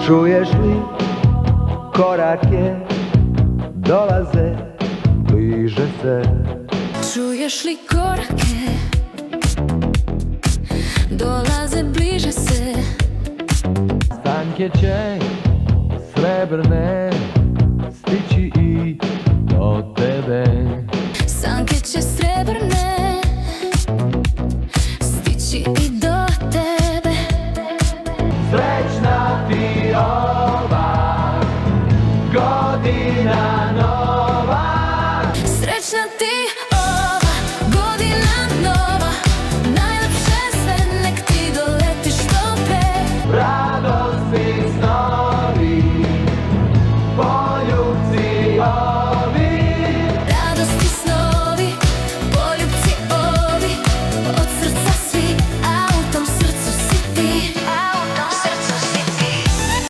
Čuješ li korake, dolaze, bliže se. Čuješ li korake, dolaze, bliže se. Sanke će srebrne stići i do tebe. Sanke će srebrne